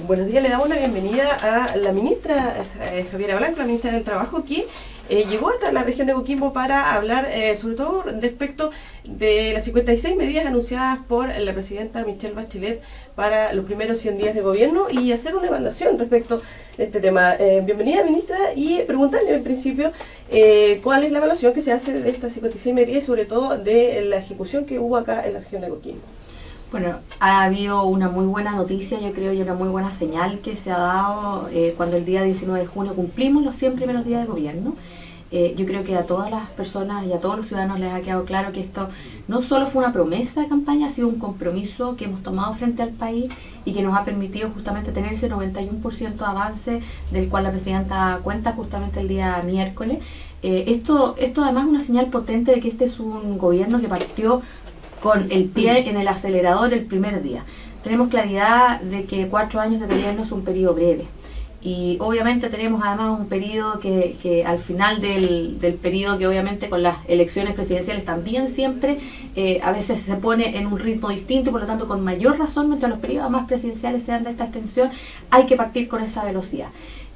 Buenos días, le damos la bienvenida a la ministra Javiera Blanco, la ministra del Trabajo, que llegó hasta la región de Coquimbo para hablar sobre todo respecto de las 56 medidas anunciadas por la presidenta Michelle Bachelet para los primeros 100 días de gobierno y hacer una evaluación respecto de este tema. Bienvenida, ministra, y preguntarle en principio cuál es la evaluación que se hace de estas 56 medidas y sobre todo de la ejecución que hubo acá en la región de Coquimbo. Bueno, ha habido una muy buena noticia, yo creo, y una muy buena señal que se ha dado cuando el día 19 de junio cumplimos los 100 primeros días de gobierno. Yo creo que a todas las personas y a todos los ciudadanos les ha quedado claro que esto no solo fue una promesa de campaña, ha sido un compromiso que hemos tomado frente al país y que nos ha permitido justamente tener ese 91% de avance del cual la presidenta cuenta justamente el día miércoles. Esto además es una señal potente de que este es un gobierno que partió con el pie en el acelerador el primer día. Tenemos claridad de que 4 años de gobierno es un periodo breve. Y obviamente tenemos además un periodo que al final del periodo, que obviamente con las elecciones presidenciales también siempre a veces se pone en un ritmo distinto, y por lo tanto con mayor razón, mientras los periodos más presidenciales sean de esta extensión, hay que partir con esa velocidad.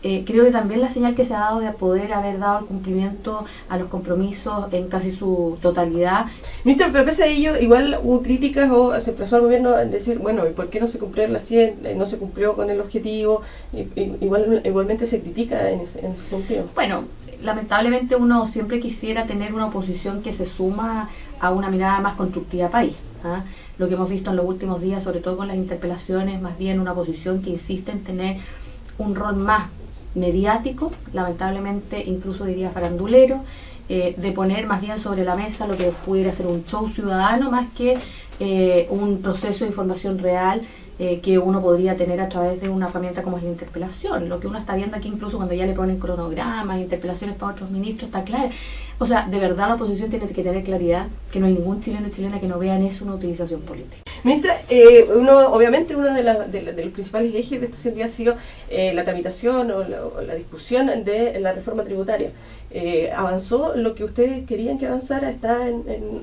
Creo que también la señal que se ha dado de poder haber dado el cumplimiento a los compromisos en casi su totalidad. Ministro, pero pese a ello, igual hubo críticas o se expresó al gobierno en decir, bueno, ¿y por qué no se cumplieron las 100? No se cumplió con el objetivo, igualmente se critica en ese sentido. Bueno, lamentablemente uno siempre quisiera tener una oposición que se suma a una mirada más constructiva país. Lo que hemos visto en los últimos días, sobre todo con las interpelaciones, más bien una oposición que insiste en tener un rol más mediático, lamentablemente incluso diría farandulero, de poner más bien sobre la mesa lo que pudiera ser un show ciudadano más que un proceso de información real que uno podría tener a través de una herramienta como es la interpelación. Lo que uno está viendo aquí, incluso cuando ya le ponen cronogramas, interpelaciones para otros ministros, está claro. O sea, de verdad la oposición tiene que tener claridad que no hay ningún chileno o chilena que no vean eso una utilización política. Ministra, obviamente uno de los principales ejes de estos 100 días ha sido la tramitación o la discusión de la reforma tributaria. ¿Avanzó lo que ustedes querían que avanzara? ¿Está en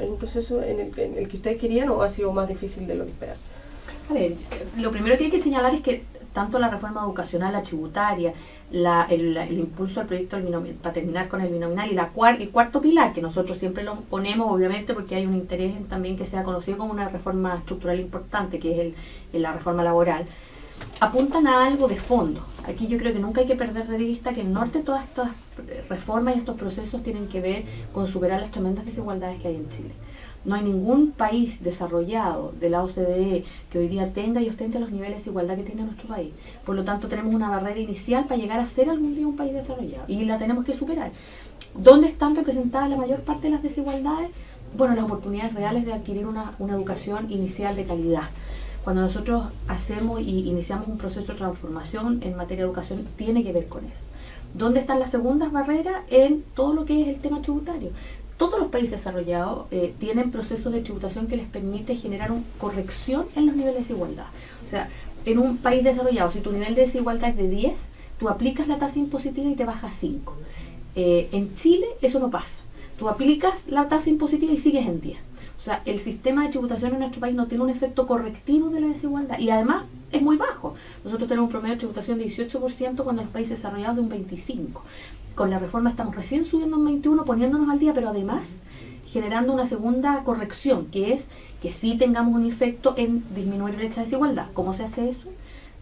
un proceso en el que ustedes querían o ha sido más difícil de lo que esperaban? A ver, lo primero que hay que señalar es que tanto la reforma educacional, la tributaria, el impulso al proyecto del binominal, para terminar con el binominal, y el cuarto pilar, que nosotros siempre lo ponemos, obviamente, porque hay un interés en también que sea conocido como una reforma estructural importante, que es la reforma laboral, apuntan a algo de fondo. Aquí yo creo que nunca hay que perder de vista que el norte de todas estas reformas y estos procesos tienen que ver con superar las tremendas desigualdades que hay en Chile. No hay ningún país desarrollado de la OCDE que hoy día tenga y ostente los niveles de igualdad que tiene nuestro país. Por lo tanto, tenemos una barrera inicial para llegar a ser algún día un país desarrollado y la tenemos que superar. ¿Dónde están representadas la mayor parte de las desigualdades? Bueno, las oportunidades reales de adquirir una educación inicial de calidad. Cuando nosotros hacemos y iniciamos un proceso de transformación en materia de educación, tiene que ver con eso. ¿Dónde están las segundas barreras? En todo lo que es el tema tributario. Todos los países desarrollados tienen procesos de tributación que les permite generar una corrección en los niveles de desigualdad. O sea, en un país desarrollado, si tu nivel de desigualdad es de 10, tú aplicas la tasa impositiva y te baja a 5. En Chile eso no pasa. Tú aplicas la tasa impositiva y sigues en 10. O sea, el sistema de tributación en nuestro país no tiene un efecto correctivo de la desigualdad y además es muy bajo. Nosotros tenemos un promedio de tributación de 18% cuando los países desarrollados de un 25%. Con la reforma estamos recién subiendo un 21%, poniéndonos al día, pero además generando una segunda corrección, que es que sí tengamos un efecto en disminuir brecha de desigualdad. ¿Cómo se hace eso?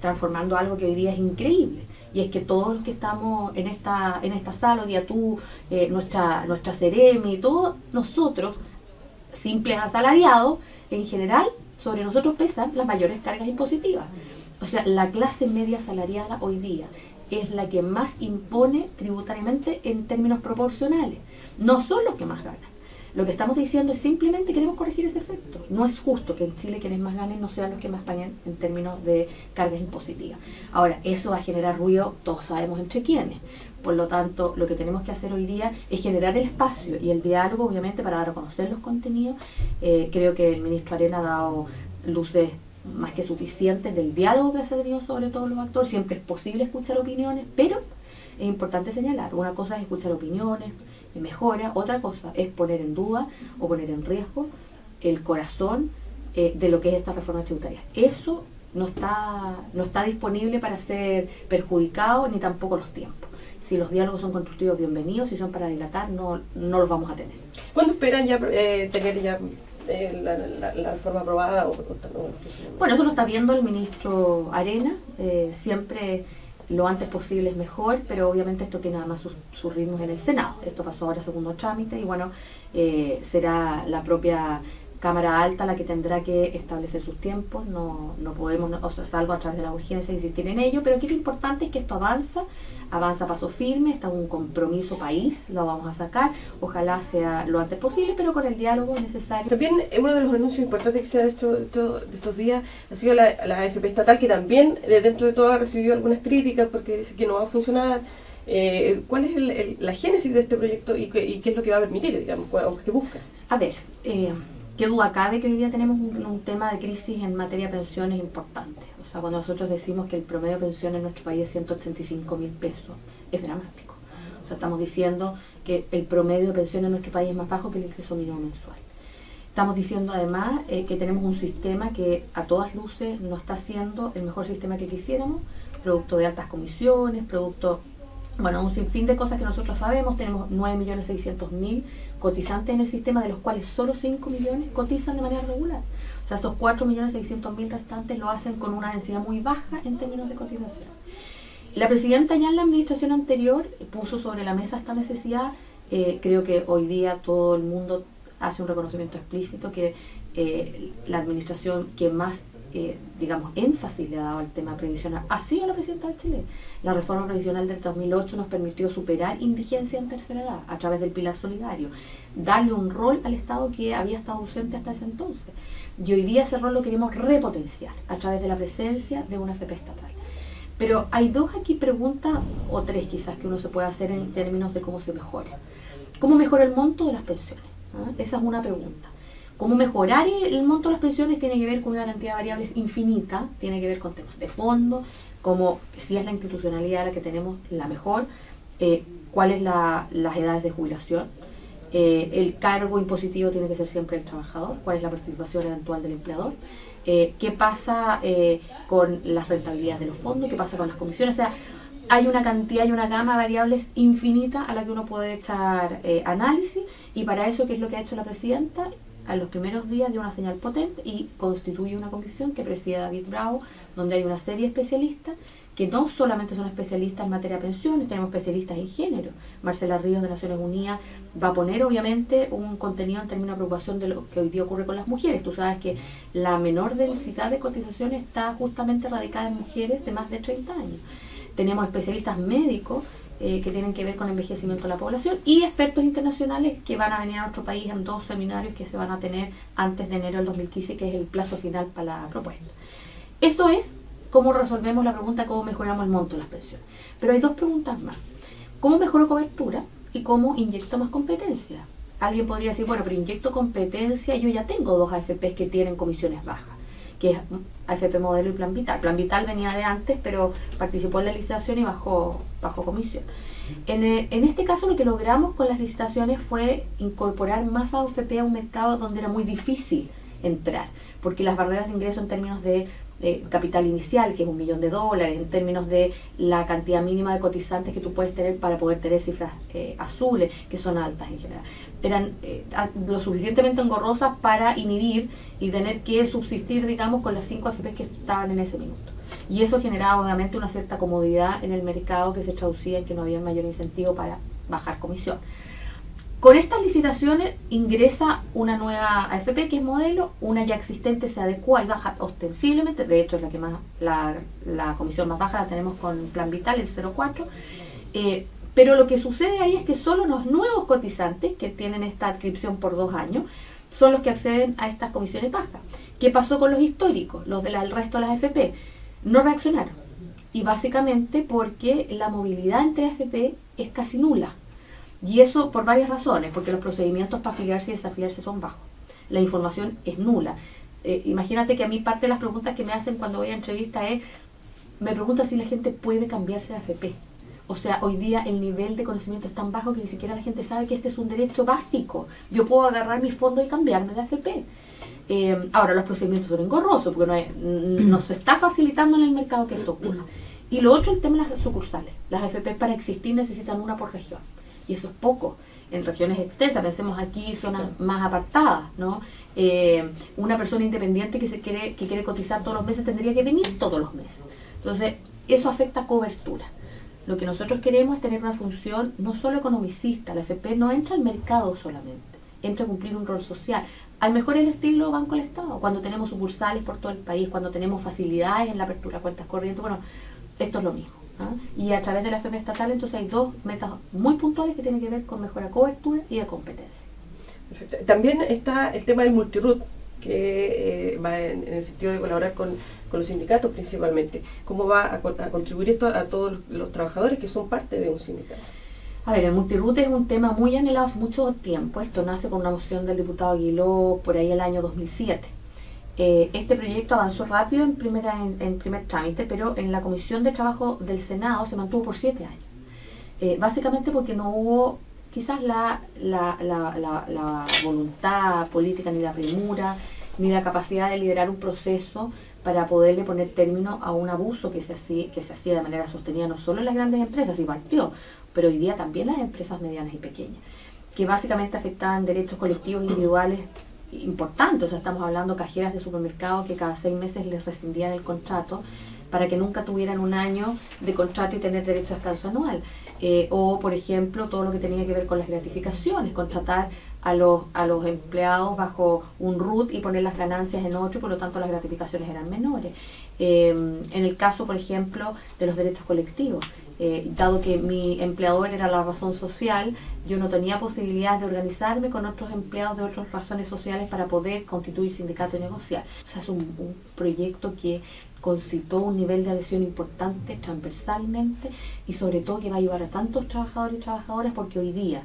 Transformando algo que hoy día es increíble, y es que todos los que estamos en esta sala, hoy día tú, nuestra Ceremi, todos nosotros, simples asalariados, en general, sobre nosotros pesan las mayores cargas impositivas. O sea, la clase media asalariada hoy día es la que más impone tributariamente en términos proporcionales. No son los que más ganan. Lo que estamos diciendo es simplemente queremos corregir ese efecto. No es justo que en Chile quienes más ganen no sean los que más paguen en términos de cargas impositivas. Ahora, eso va a generar ruido, todos sabemos entre quiénes. Por lo tanto, lo que tenemos que hacer hoy día es generar el espacio y el diálogo, obviamente, para dar a conocer los contenidos. Creo que el ministro Arena ha dado luces más que suficientes del diálogo que se ha tenido sobre todos los actores. Siempre es posible escuchar opiniones, pero es importante señalar, una cosa es escuchar opiniones, mejora, otra cosa es poner en duda o poner en riesgo el corazón de lo que es esta reforma tributaria. Eso no está disponible para ser perjudicado, ni tampoco los tiempos. Si los diálogos son constructivos, bienvenidos. Si son para dilatar, no los vamos a tener. ¿Cuándo esperan ya tener ya la reforma aprobada? Bueno, eso lo está viendo el ministro Arena. Siempre lo antes posible es mejor, pero obviamente esto tiene además sus ritmos en el Senado. Esto pasó ahora a segundo trámite y bueno, será la propia Cámara Alta la que tendrá que establecer sus tiempos. No podemos, o sea, salvo a través de la urgencia, insistir en ello, pero aquí lo importante es que esto avanza a paso firme, está un compromiso país, lo vamos a sacar, ojalá sea lo antes posible, pero con el diálogo necesario. También uno de los anuncios importantes que se ha hecho de estos días ha sido la AFP estatal, que también dentro de todo ha recibido algunas críticas porque dice que no va a funcionar. ¿Cuál es la génesis de este proyecto y qué es lo que va a permitir, digamos, o qué busca? A ver, qué duda cabe que hoy día tenemos un tema de crisis en materia de pensiones importante. O sea, cuando nosotros decimos que el promedio de pensión en nuestro país es 185.000 pesos, es dramático. O sea, estamos diciendo que el promedio de pensión en nuestro país es más bajo que el ingreso mínimo mensual. Estamos diciendo además que tenemos un sistema que a todas luces no está siendo el mejor sistema que quisiéramos, producto de altas comisiones, producto, bueno, un sinfín de cosas que nosotros sabemos. Tenemos 9.600.000 cotizantes en el sistema, de los cuales solo 5 millones cotizan de manera regular. O sea, esos 4.600.000 restantes lo hacen con una densidad muy baja en términos de cotización. La presidenta ya en la administración anterior puso sobre la mesa esta necesidad. Creo que hoy día todo el mundo hace un reconocimiento explícito que la administración que más digamos, énfasis le ha dado al tema previsional ha sido la presidenta de Chile. La reforma previsional del 2008 nos permitió superar indigencia en tercera edad a través del pilar solidario, darle un rol al Estado que había estado ausente hasta ese entonces. Y hoy día ese rol lo queremos repotenciar a través de la presencia de una AFP estatal. Pero hay dos aquí preguntas, o tres quizás, que uno se puede hacer en términos de cómo se mejora. ¿Cómo mejora el monto de las pensiones? Esa es una pregunta. ¿Cómo mejorar el monto de las pensiones? Tiene que ver con una cantidad de variables infinita, tiene que ver con temas de fondo, como si es la institucionalidad la que tenemos la mejor, cuáles las edades de jubilación, el cargo impositivo tiene que ser siempre el trabajador, cuál es la participación eventual del empleador, qué pasa con las rentabilidades de los fondos, qué pasa con las comisiones. O sea, hay una cantidad y una gama de variables infinita a la que uno puede echar análisis, y para eso, ¿qué es lo que ha hecho la presidenta? A los primeros días dio una señal potente y constituye una comisión que preside David Bravo, donde hay una serie de especialistas que no solamente son especialistas en materia de pensiones, tenemos especialistas en género. Marcela Ríos de Naciones Unidas va a poner obviamente un contenido en términos de preocupación de lo que hoy día ocurre con las mujeres. Tú sabes que la menor densidad de cotización está justamente radicada en mujeres de más de 30 años. Tenemos especialistas médicos que tienen que ver con el envejecimiento de la población, y expertos internacionales que van a venir a nuestro país en 2 seminarios que se van a tener antes de enero del 2015, que es el plazo final para la propuesta. Eso es cómo resolvemos la pregunta cómo mejoramos el monto de las pensiones. Pero hay dos preguntas más. ¿Cómo mejoro cobertura? Y ¿cómo inyecto más competencia? Alguien podría decir, bueno, pero inyecto competencia, yo ya tengo 2 AFPs que tienen comisiones bajas, que es AFP Modelo y Plan Vital. Plan Vital venía de antes, pero participó en la licitación y bajó comisión. En este caso, lo que logramos con las licitaciones fue incorporar más AFP a un mercado donde era muy difícil entrar, porque las barreras de ingreso en términos de capital inicial, que es $1 millón, en términos de la cantidad mínima de cotizantes que tú puedes tener para poder tener cifras azules, que son altas en general, eran lo suficientemente engorrosas para inhibir y tener que subsistir, digamos, con las 5 AFP que estaban en ese minuto. Y eso generaba obviamente una cierta comodidad en el mercado, que se traducía en que no había mayor incentivo para bajar comisión. Con estas licitaciones ingresa una nueva AFP que es Modelo, una ya existente se adecua y baja ostensiblemente, de hecho es la que más la comisión más baja la tenemos con Plan Vital, el 0,4, pero lo que sucede ahí es que solo los nuevos cotizantes que tienen esta adscripción por 2 años son los que acceden a estas comisiones bajas. ¿Qué pasó con los históricos? Los del resto de las AFP no reaccionaron, y básicamente porque la movilidad entre AFP es casi nula. Y eso por varias razones, porque los procedimientos para afiliarse y desafiliarse son bajos. La información es nula. Imagínate que a mí parte de las preguntas que me hacen cuando voy a entrevista me preguntan si la gente puede cambiarse de AFP. O sea, hoy día el nivel de conocimiento es tan bajo que ni siquiera la gente sabe que este es un derecho básico. Yo puedo agarrar mi fondo y cambiarme de AFP. Ahora, los procedimientos son engorrosos porque no se está facilitando en el mercado que esto ocurra. Y lo otro, el tema de las sucursales. Las AFP para existir necesitan una por región. Y eso es poco. En regiones extensas, pensemos aquí, zonas más apartadas, ¿no? Una persona independiente que quiere cotizar todos los meses tendría que venir todos los meses. Entonces, eso afecta a cobertura. Lo que nosotros queremos es tener una función no solo economicista. La AFP no entra al mercado solamente, entra a cumplir un rol social. Al mejor el estilo Banco del Estado, cuando tenemos sucursales por todo el país, cuando tenemos facilidades en la apertura de cuentas corrientes, bueno, esto es lo mismo. Y a través de la AFP estatal, entonces hay dos metas muy puntuales que tienen que ver con mejora de cobertura y de competencia. Perfecto. También está el tema del multirut, que va en el sentido de colaborar con los sindicatos principalmente. ¿Cómo va a contribuir esto a todos los trabajadores que son parte de un sindicato? A ver, el multirut es un tema muy anhelado hace mucho tiempo. Esto nace con una moción del diputado Aguiló por ahí el año 2007. Este proyecto avanzó rápido en primer trámite, pero en la Comisión de Trabajo del Senado se mantuvo por 7 años. Básicamente porque no hubo quizás la voluntad política, ni la premura, ni la capacidad de liderar un proceso para poderle poner término a un abuso que se hacía de manera sostenida no solo en las grandes empresas, y partió, pero hoy día también las empresas medianas y pequeñas, que básicamente afectaban derechos colectivos individuales importantes. O sea, estamos hablando de cajeras de supermercado que cada 6 meses les rescindían el contrato para que nunca tuvieran un año de contrato y tener derecho a descanso anual. O, por ejemplo, todo lo que tenía que ver con las gratificaciones, contratar a los empleados bajo un RUT y poner las ganancias en otro, y por lo tanto las gratificaciones eran menores. En el caso, por ejemplo, de los derechos colectivos, dado que mi empleador era la razón social, yo no tenía posibilidad de organizarme con otros empleados de otras razones sociales para poder constituir sindicato y negociar. O sea, es un proyecto que concitó un nivel de adhesión importante transversalmente, y sobre todo que va a ayudar a tantos trabajadores y trabajadoras, porque hoy día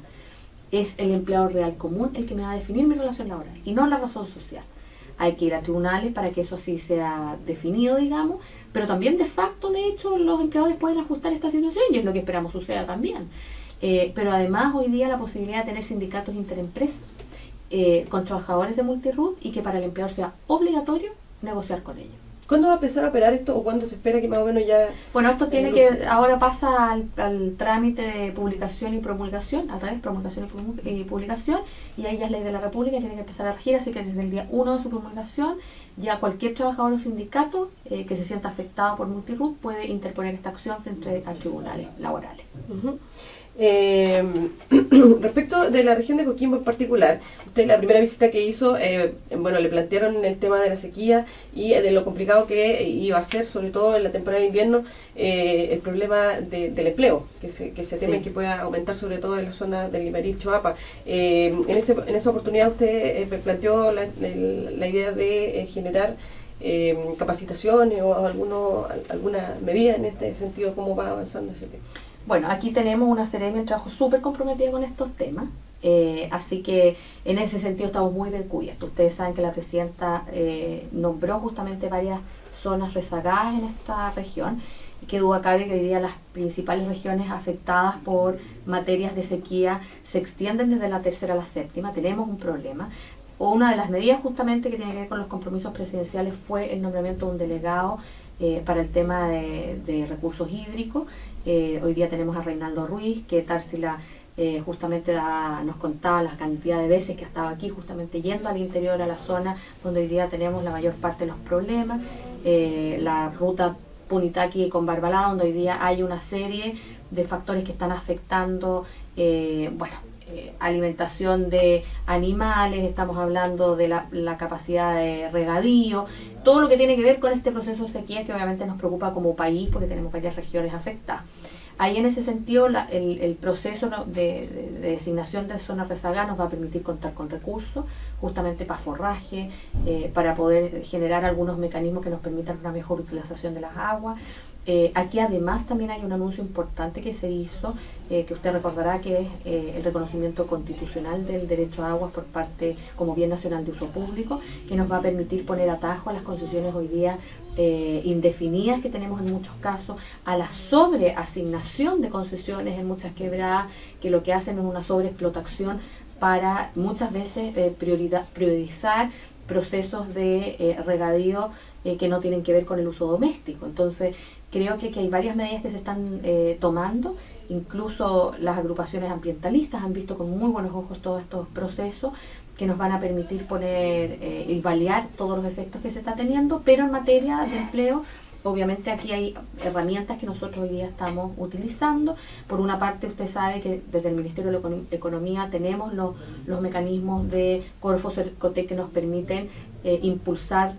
es el empleador real común el que me va a definir mi relación laboral y no la razón social. Hay que ir a tribunales para que eso así sea definido, digamos, pero también de facto, de hecho, los empleadores pueden ajustar esta situación, y es lo que esperamos suceda también. Pero además hoy día la posibilidad de tener sindicatos interempresas con trabajadores de multirut, y que para el empleador sea obligatorio negociar con ellos. ¿Cuándo va a empezar a operar esto, o cuándo se espera que más o menos ya...? Bueno, esto tiene que, ahora pasa al trámite de publicación y promulgación, al revés, promulgación y publicación, y ahí ya es ley de la República y tiene que empezar a regir, así que desde el día 1 de su promulgación, ya cualquier trabajador o sindicato que se sienta afectado por multirut puede interponer esta acción frente a tribunales laborales. Respecto de la región de Coquimbo en particular, usted la primera visita que hizo, bueno, le plantearon el tema de la sequía y de lo complicado que iba a ser, sobre todo en la temporada de invierno, el problema del empleo, que se teme que pueda aumentar, sobre todo en la zona del Limarí, Choapa. En esa oportunidad usted planteó la idea de generar capacitaciones o alguna medida en este sentido. ¿Cómo va avanzando ese tema? Bueno, aquí tenemos una Seremi de trabajo súper comprometida con estos temas, así que en ese sentido estamos muy bien cubiertos. Ustedes saben que la presidenta nombró justamente varias zonas rezagadas en esta región, y que duda cabe que hoy día las principales regiones afectadas por materias de sequía se extienden desde la 3ª a la 7ª. Tenemos un problema. Una de las medidas justamente que tiene que ver con los compromisos presidenciales fue el nombramiento de un delegado para el tema de recursos hídricos. Hoy día tenemos a Reinaldo Ruiz, que Tarsila justamente nos contaba la cantidad de veces que ha estado aquí, justamente yendo al interior, a la zona donde hoy día tenemos la mayor parte de los problemas. La ruta Punitaqui con Barbalá, donde hoy día hay una serie de factores que están afectando, alimentación de animales, estamos hablando de la capacidad de regadío, todo lo que tiene que ver con este proceso de sequía, que obviamente nos preocupa como país porque tenemos varias regiones afectadas. Ahí en ese sentido el proceso de designación de zonas rezagadas nos va a permitir contar con recursos justamente para forraje, para poder generar algunos mecanismos que nos permitan una mejor utilización de las aguas. Aquí además también hay un anuncio importante que se hizo, que usted recordará, que es el reconocimiento constitucional del derecho a aguas por parte como bien nacional de uso público, que nos va a permitir poner atajo a las concesiones hoy día indefinidas que tenemos en muchos casos, a la sobreasignación de concesiones en muchas quebradas, que lo que hacen es una sobreexplotación para muchas veces priorizar procesos de regadío que no tienen que ver con el uso doméstico. Entonces, creo que hay varias medidas que se están tomando. Incluso las agrupaciones ambientalistas han visto con muy buenos ojos todos estos procesos que nos van a permitir poner y paliar todos los efectos que se está teniendo, pero en materia de empleo, obviamente aquí hay herramientas que nosotros hoy día estamos utilizando. Por una parte, usted sabe que desde el Ministerio de Economía tenemos los mecanismos de Corfo Cercotec que nos permiten impulsar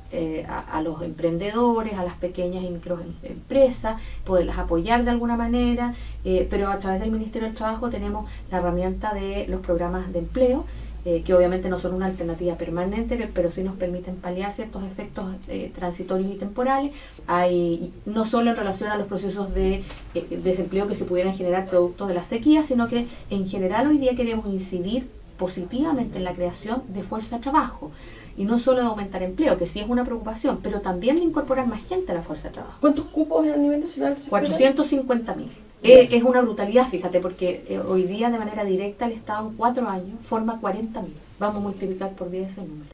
a los emprendedores, a las pequeñas y microempresas, poderlas apoyar de alguna manera, pero a través del Ministerio del Trabajo tenemos la herramienta de los programas de empleo, que obviamente no son una alternativa permanente, pero sí nos permiten paliar ciertos efectos transitorios y temporales. Hay no solo en relación a los procesos de desempleo que se pudieran generar producto de la sequía, sino que en general hoy día queremos incidir positivamente en la creación de fuerza de trabajo. Y no solo de aumentar empleo, que sí es una preocupación, pero también de incorporar más gente a la fuerza de trabajo. ¿Cuántos cupos a nivel nacional se 450.000. Es una brutalidad, fíjate, porque hoy día de manera directa el Estado en 4 años forma 40.000. Vamos a multiplicar por 10 ese número.